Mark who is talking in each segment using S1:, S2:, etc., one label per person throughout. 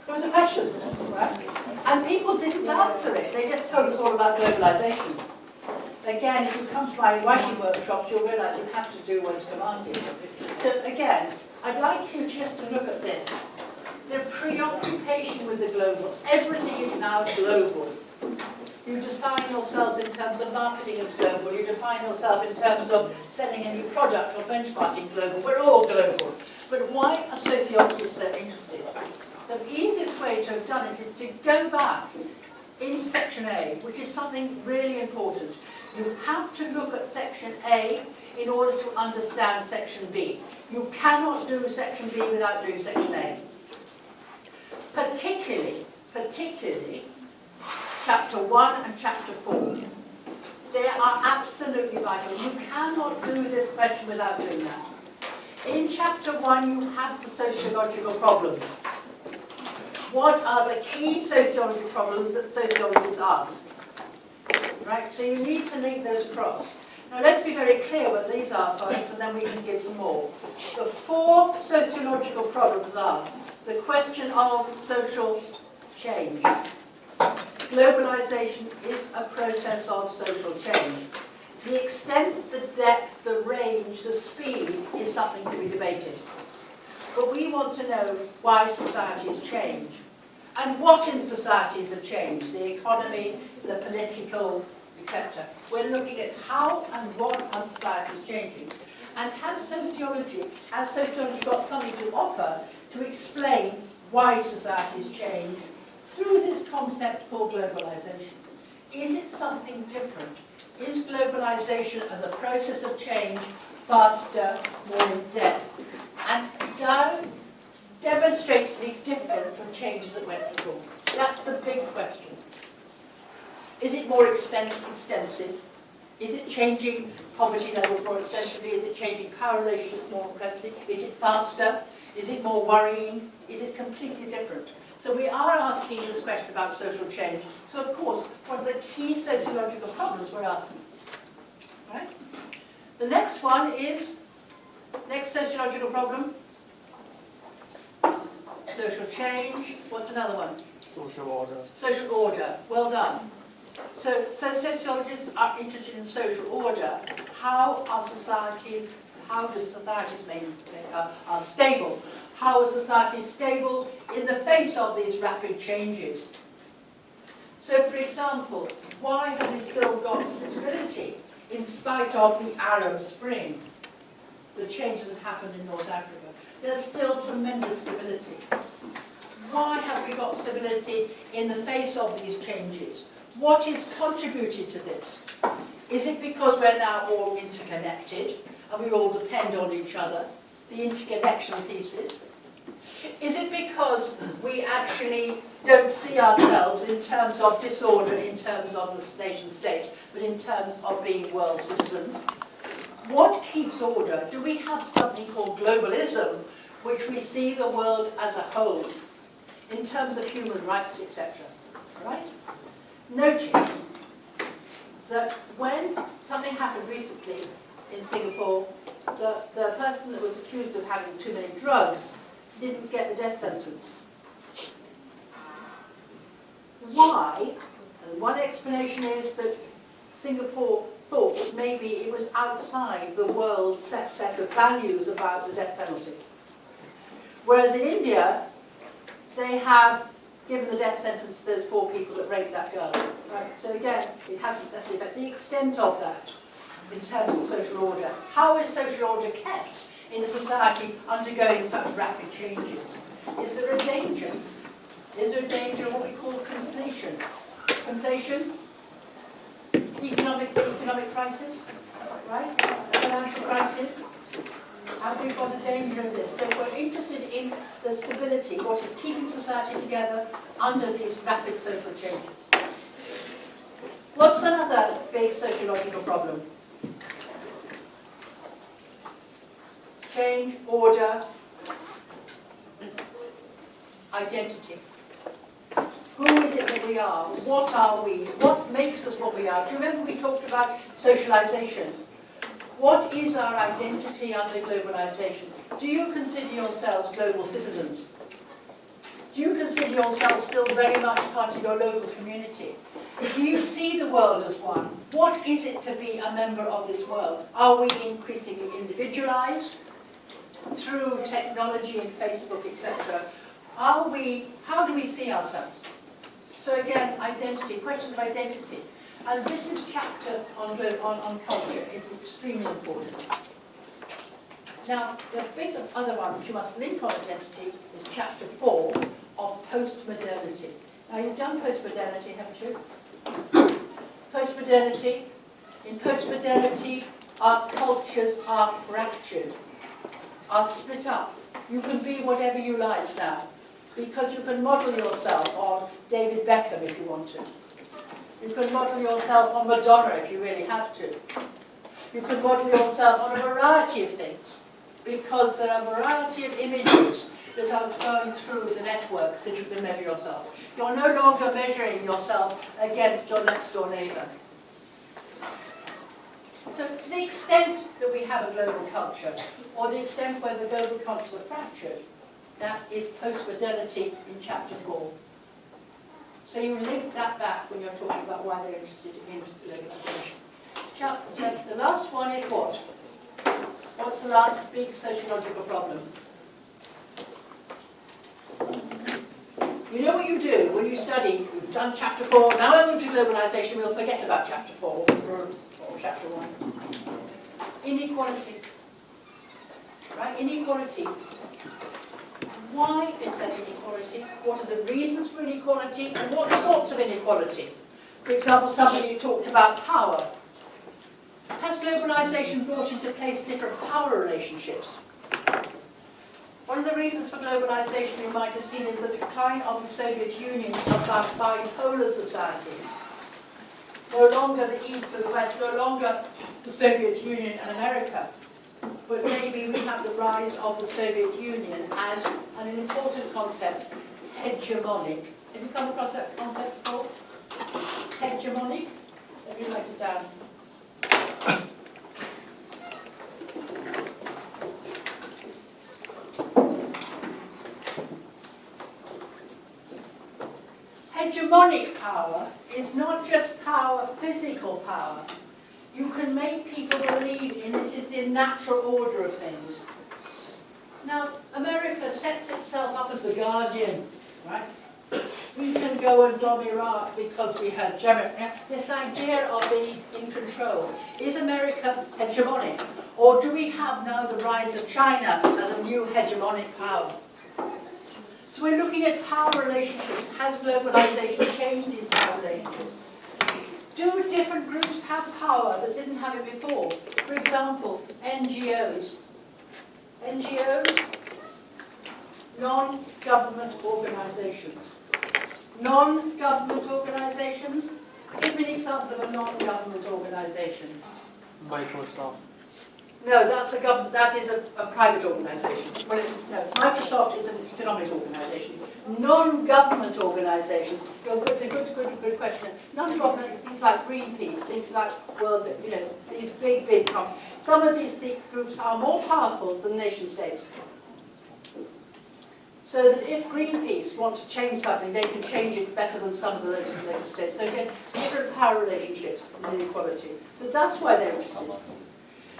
S1: It was a question, right? And people didn't answer it. They just told us all about globalization. Again, if you come to my writing workshops, you'll realize you have to do what's commanded. So again, I'd like you just to look at this. The preoccupation with the global. Everything is now global. You define yourselves in terms of marketing as global. You define yourself in terms of selling a new product or benchmarking global. We're all global. But why are sociologists so interested? The easiest way to have done it is to go back into section A, which is something really important. You have to look at section A in order to understand section B. You cannot do section B without doing section A. Particularly chapter 1 and chapter 4. They are absolutely vital. You cannot do this question without doing that. In chapter 1, you have the sociological problems. What are the key sociological problems that sociologists ask? Right, so you need to link those across. Now let's be very clear what these are first, and then we can give some more. The 4 sociological problems are the question of social change. Globalization is a process of social change. The extent, the depth, the range, the speed is something to be debated. But we want to know why societies change. And what in societies have changed, the economy, the political, etc. We're looking at how and what are societies changing. And has sociology got something to offer to explain why societies change through this concept called globalization? Is it something different? Is globalization as a process of change faster, more in depth, and demonstrably different from changes that went before? That's the big question. Is it more extensive? Is it changing poverty levels more extensively? Is it changing power relationships more impressively? Is it faster? Is it more worrying? Is it completely different? So we are asking this question about social change. So of course, one of the key sociological problems we're asking. Right? The next one is, next sociological problem, social change. What's another one?
S2: Social order.
S1: Social order. Well done. So sociologists are interested in social order. How are societies, how do societies are stable? How are societies stable in the face of these rapid changes? So for example, why have we still got stability in spite of the Arab Spring? The changes that happened in North Africa. There's still tremendous stability. Why have we got stability in the face of these changes? What is contributed to this? Is it because we're now all interconnected and we all depend on each other? The interconnection thesis. Is it because we actually don't see ourselves in terms of disorder, in terms of the nation state, but in terms of being world citizens? What keeps order? Do we have something called globalism, which we see the world as a whole, in terms of human rights, etc.? Right? Notice that when something happened recently in Singapore, the person that was accused of having too many drugs didn't get the death sentence. Why? And one explanation is that Singapore thought that maybe it was outside the world's set of values about the death penalty. Whereas in India, they have given the death sentence to those 4 people that raped that girl. Right? So again, it hasn't necessarily affected the extent of that in terms of social order. How is social order kept in a society undergoing such rapid changes? Is there a danger? Is there a danger of what we call conflation? Conflation? Economic crisis, right? Financial crisis. Have we got a danger of this? So we're interested in the stability, what is keeping society together under these rapid social changes. What's another big sociological problem? Change, order, identity. Who is it that we are? What are we? What makes us what we are? Do you remember we talked about socialization? What is our identity under globalization? Do you consider yourselves global citizens? Do you consider consider yourself still very much part of your local community? Do you see the world as one? What is it to be a member of this world? Are we increasingly individualized through technology and Facebook, etc.? How do we see ourselves? So again, identity, questions of identity. And this is chapter on culture. It's extremely important. Now, the big other one which you must link on identity is chapter 4 of postmodernity. Now, you've done postmodernity, haven't you? Postmodernity. In postmodernity, our cultures are fractured, are split up. You can be whatever you like now, because you can model yourself on David Beckham if you want to. You can model yourself on Madonna if you really have to. You can model yourself on a variety of things, because there are a variety of images that are going through the networks that you can measure yourself. You're no longer measuring yourself against your next door neighbour. So to the extent that we have a global culture, or the extent where the global cultures are fractured, that is postmodernity in chapter 4. So you link that back when you're talking about why they're interested in globalization. The last one is what? What's the last big sociological problem? You know what you do when you study, you've done chapter 4, now I move to globalization, we'll forget about chapter 4 or chapter 1. Inequality. Right? Inequality. Why is there inequality? What are the reasons for inequality? And what sorts of inequality? For example, somebody talked about power. Has globalization brought into place different power relationships? One of the reasons for globalization you might have seen is the decline of the Soviet Union of that bipolar society. No longer the East and the West, no longer the Soviet Union and America. But maybe we have the rise of the Soviet Union as an important concept, hegemonic. Have you come across that concept before? Hegemonic? Let me write it down. Hegemonic power is not just power, physical power. You can make people believe in this is the natural order of things. Now, America sets itself up as the guardian, right? We can go and bomb Iraq because we had this idea of being in control. Is America hegemonic? Or do we have now the rise of China as a new hegemonic power? So we're looking at power relationships. Has globalization changed these power relationships? Do different groups have power that didn't have it before? For example, NGOs. NGOs, non-government organizations. Non-government organizations? Give me an example of a non-government organization.
S2: Microsoft.
S1: No, that is a private organisation. Well, no, Microsoft is an economic organisation. Non-government organisation. It's a good question. Non-government, things like Greenpeace, things like these big companies. Some of these big groups are more powerful than nation states. So that if Greenpeace want to change something, they can change it better than some of the local states. So again, different power relationships and inequality. So that's why they're interested.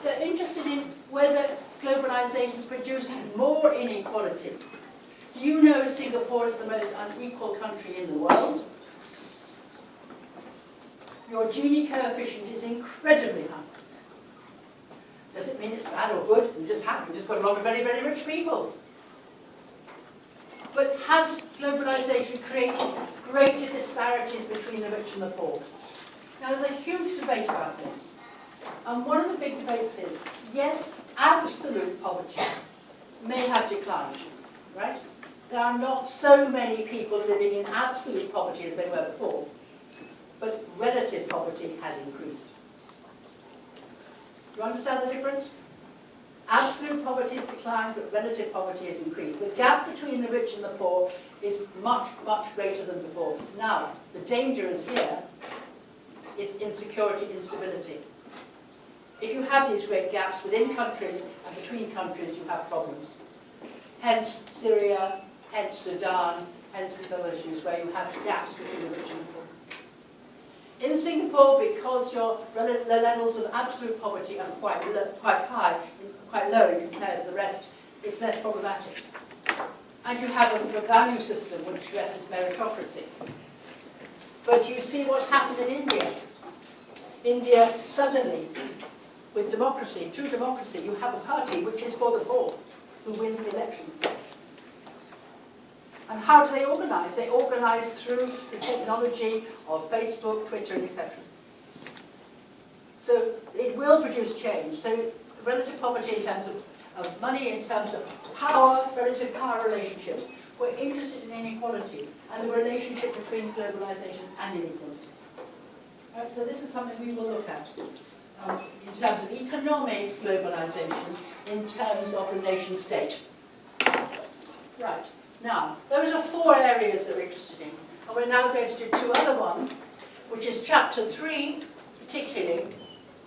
S1: They're interested in whether globalization is producing more inequality. Do you know Singapore is the most unequal country in the world? Your Gini coefficient is incredibly high. Does it mean it's bad or good? We just got a lot of very, very rich people. But has globalization created greater disparities between the rich and the poor? Now, there's a huge debate about this. And one of the big debates is, yes, absolute poverty may have declined, right? There are not so many people living in absolute poverty as they were before, but relative poverty has increased. Do you understand the difference? Absolute poverty has declined, but relative poverty has increased. The gap between the rich and the poor is much, much greater than before. Now, the danger is here, is insecurity, instability. If you have these great gaps within countries and between countries, you have problems. Hence, Syria, hence Sudan, hence these other issues where you have gaps between the rich and the poor. In Singapore, because the levels of absolute poverty are quite high, quite low in comparison to the rest, it's less problematic. And you have a value system which stresses meritocracy. But you see what's happened in India. India, suddenly, with democracy, through democracy, you have a party which is for the poor, who wins the election. And how do they organise? They organise through the technology of Facebook, Twitter, and etc. So it will produce change. So relative poverty in terms of money, in terms of power, relative power relationships. We're interested in inequalities and the relationship between globalization and inequality. Right, so this is something we will look at in terms of economic globalization, in terms of the nation state. Right. Now, those are 4 areas that we're interested in. And we're now going to do 2 other ones, which is chapter 3, particularly,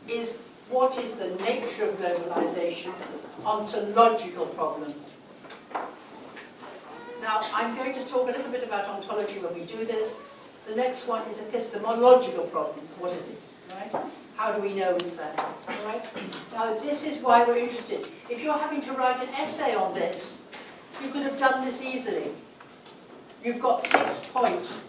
S1: is what is the nature of globalization, ontological problems. Now, I'm going to talk a little bit about ontology when we do this. The next one is epistemological problems. What is it? Right? How do we know it's there? Right? Now, this is why we're interested. If you're having to write an essay on this, you could have done this easily. You've got 6 points.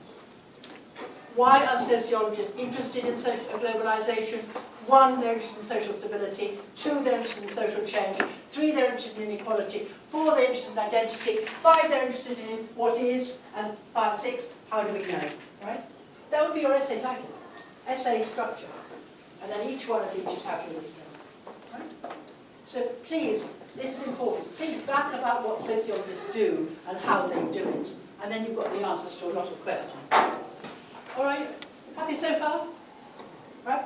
S1: Why are sociologists interested in globalization? 1, they're interested in social stability. 2, they're interested in social change. 3, they're interested in inequality. 4, they're interested in identity. 5, they're interested in what is. And 6, how do we know? Right? That would be your essay title. Essay structure. And then each one of these is how to illustrate. Right? So please, this is important. Think back about what sociologists do and how they do it. And then you've got the answers to a lot of questions. All right? Happy so far? Right?